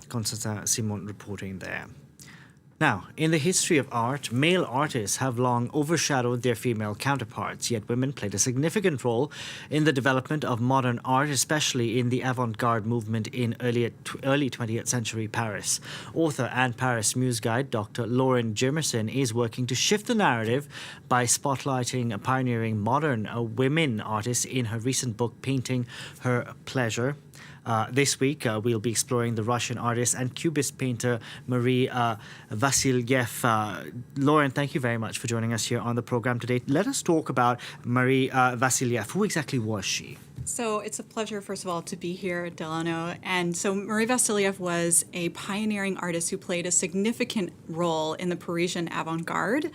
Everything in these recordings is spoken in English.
Constantin Simon reporting there. Now, in the history of art, male artists have long overshadowed their female counterparts, yet women played a significant role in the development of modern art, especially in the avant-garde movement in early 20th century Paris. Author and Paris Muse Guide Dr. Lauren Jimerson is working to shift the narrative by spotlighting pioneering modern women artists in her recent book, Painting Her Pleasure. This week, we'll be exploring the Russian artist and Cubist painter Marie Vassilieff. Lauren, thank you very much for joining us here on the program today. Let us talk about Marie Vassilieff. Who exactly was she? So it's a pleasure, first of all, to be here, Delano. And so Marie Vassilieff was a pioneering artist who played a significant role in the Parisian avant-garde.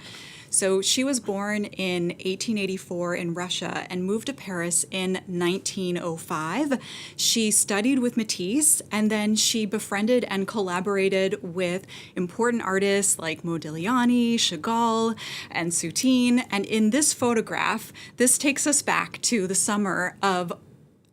So she was born in 1884 in Russia and moved to Paris in 1905. She studied with Matisse, and then she befriended and collaborated with important artists like Modigliani, Chagall, and Soutine. And in this photograph, this takes us back to the summer of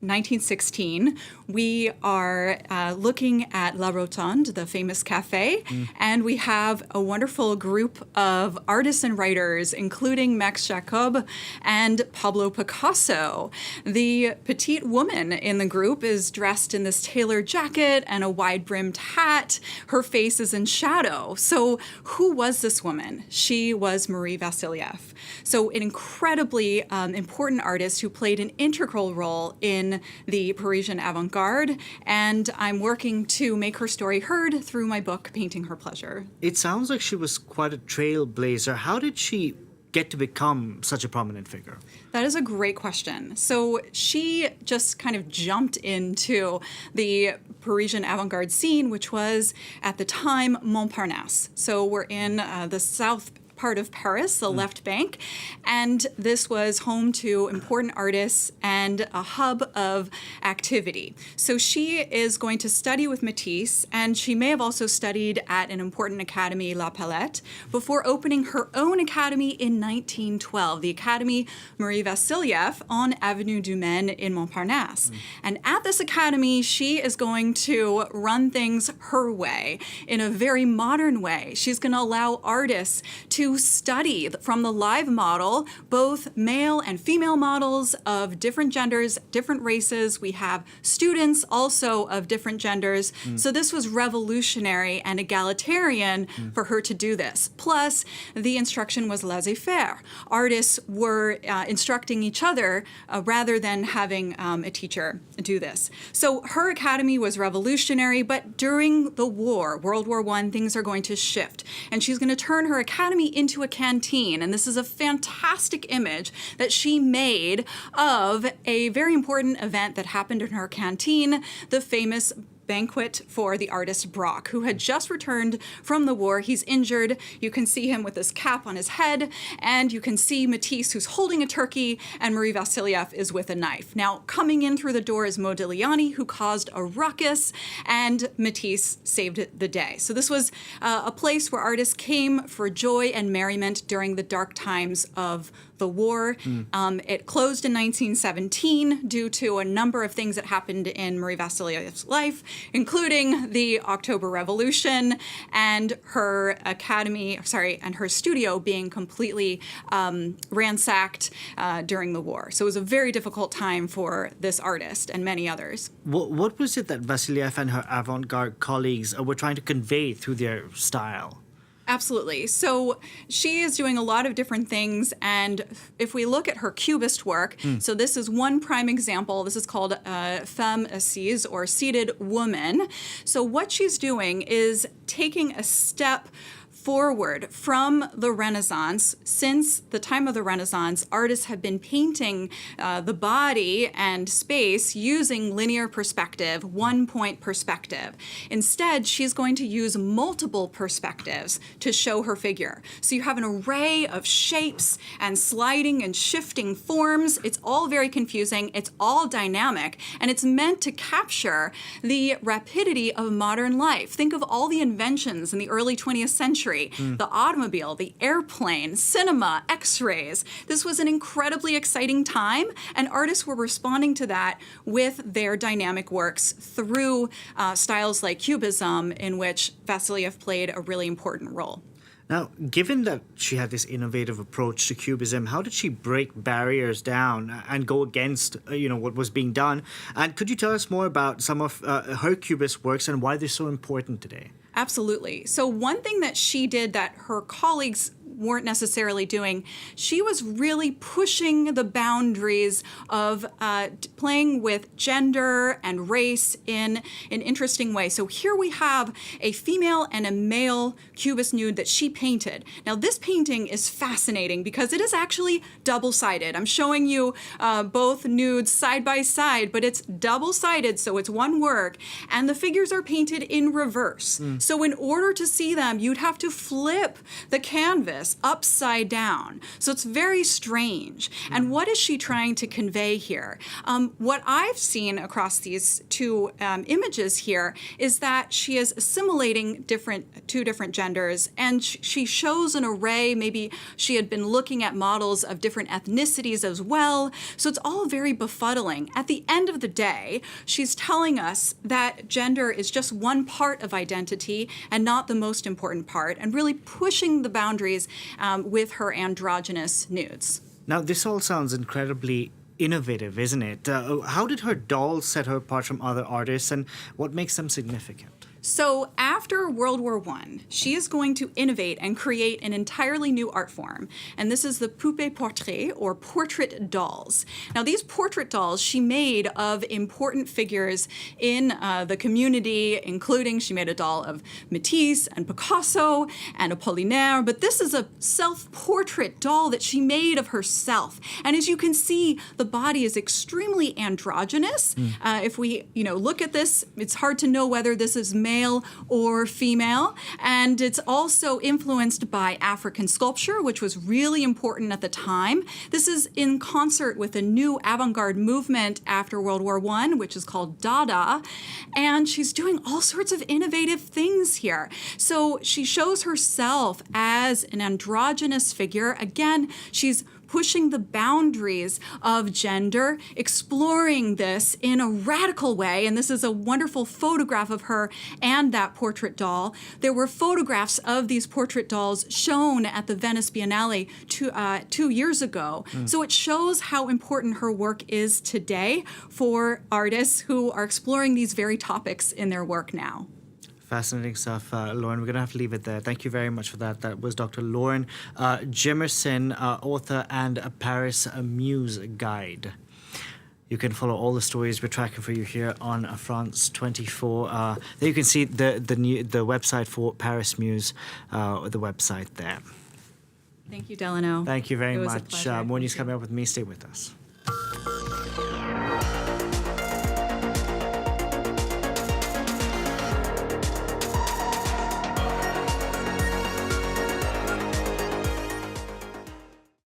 1916, we are looking at La Rotonde, the famous cafe, and we have a wonderful group of artists and writers, including Max Jacob and Pablo Picasso. The petite woman in the group is dressed in this tailored jacket and a wide-brimmed hat. Her face is in shadow. So who was this woman? She was Marie Vassilieff. So an incredibly important artist who played an integral role in the Parisian avant-garde, and I'm working to make her story heard through my book, Painting Her Pleasure. It sounds like she was quite a trailblazer. How did she get to become such a prominent figure? That is a great question. So she just kind of jumped into the Parisian avant-garde scene, which was at the time Montparnasse. So we're in the south part of Paris, the left bank, and this was home to important artists and a hub of activity. So she is going to study with Matisse, and she may have also studied at an important academy, La Palette, before opening her own academy in 1912, the Academy Marie Vassilieff on Avenue du Maine in Montparnasse. And at this academy, she is going to run things her way, in a very modern way. She's going to allow artists to study from the live model, both male and female models of different genders, different races. We have students also of different genders. So this was revolutionary and egalitarian for her to do this. Plus, the instruction was laissez-faire. Artists were instructing each other rather than having a teacher do this. So her academy was revolutionary, but during the war, World War I, things are going to shift. And she's going to turn her academy into a canteen. And this is a fantastic image that she made of a very important event that happened in her canteen, the famous banquet for the artist Braque, who had just returned from the war. He's injured. You can see him with this cap on his head, and you can see Matisse, who's holding a turkey, and Marie Vassilieff is with a knife. Now, coming in through the door is Modigliani, who caused a ruckus, and Matisse saved the day. So this was a place where artists came for joy and merriment during the dark times of the war. It closed in 1917 due to a number of things that happened in Marie Vassilieff's life, including the October Revolution and her and her studio being completely ransacked during the war. So it was a very difficult time for this artist and many others. What was it that Vassilieff and her avant-garde colleagues were trying to convey through their style? Absolutely. So she is doing a lot of different things. And if we look at her Cubist work, so this is one prime example. This is called Femme Assise, or Seated Woman. So what she's doing is taking a step forward from the Renaissance. Since the time of the Renaissance, artists have been painting the body and space using linear perspective, one-point perspective. Instead, she's going to use multiple perspectives to show her figure. So you have an array of shapes and sliding and shifting forms. It's all very confusing. It's all dynamic, and it's meant to capture the rapidity of modern life. Think of all the inventions in the early 20th century century. The automobile, the airplane, cinema, X-rays. This was an incredibly exciting time, and artists were responding to that with their dynamic works through styles like Cubism, in which Vassilieff played a really important role. Now, given that she had this innovative approach to Cubism, how did she break barriers down and go against, what was being done? And could you tell us more about some of her Cubist works and why they're so important today? Absolutely. So one thing that she did that her colleagues weren't necessarily doing, she was really pushing the boundaries of playing with gender and race in an interesting way. So here we have a female and a male Cubist nude that she painted. Now this painting is fascinating because it is actually double-sided. I'm showing you both nudes side by side, but it's double-sided, so it's one work, and the figures are painted in reverse. So in order to see them, you'd have to flip the canvas upside down. So it's very strange. And what is she trying to convey here? What I've seen across these two images here is that she is assimilating two different genders, and she shows an array. Maybe she had been looking at models of different ethnicities as well. So it's all very befuddling. At the end of the day, she's telling us that gender is just one part of identity and not the most important part, and really pushing the boundaries with her androgynous nudes. Now, this all sounds incredibly innovative, isn't it? How did her dolls set her apart from other artists, and what makes them significant? So after World War I, she is going to innovate and create an entirely new art form. And this is the poupée portrait, or portrait dolls. Now these portrait dolls she made of important figures in the community, including she made a doll of Matisse and Picasso and Apollinaire. But this is a self-portrait doll that she made of herself. And as you can see, the body is extremely androgynous. If we look at this, it's hard to know whether this is male or female, and it's also influenced by African sculpture, which was really important at the time. This is in concert with a new avant-garde movement after World War I, which is called Dada, and she's doing all sorts of innovative things here. So she shows herself as an androgynous figure. Again, she's pushing the boundaries of gender, exploring this in a radical way. And this is a wonderful photograph of her and that portrait doll. There were photographs of these portrait dolls shown at the Venice Biennale 2 years ago. So it shows how important her work is today for artists who are exploring these very topics in their work now. Fascinating stuff, Lauren. We're going to have to leave it there. Thank you very much for that. That was Dr. Lauren Jimerson, author and a Paris Muse guide. You can follow all the stories we're tracking for you here on France 24. There you can see the website for Paris Muse, the website there. Thank you, Delano. Thank you very It was a much. pleasure. More news coming up with me. Stay with us.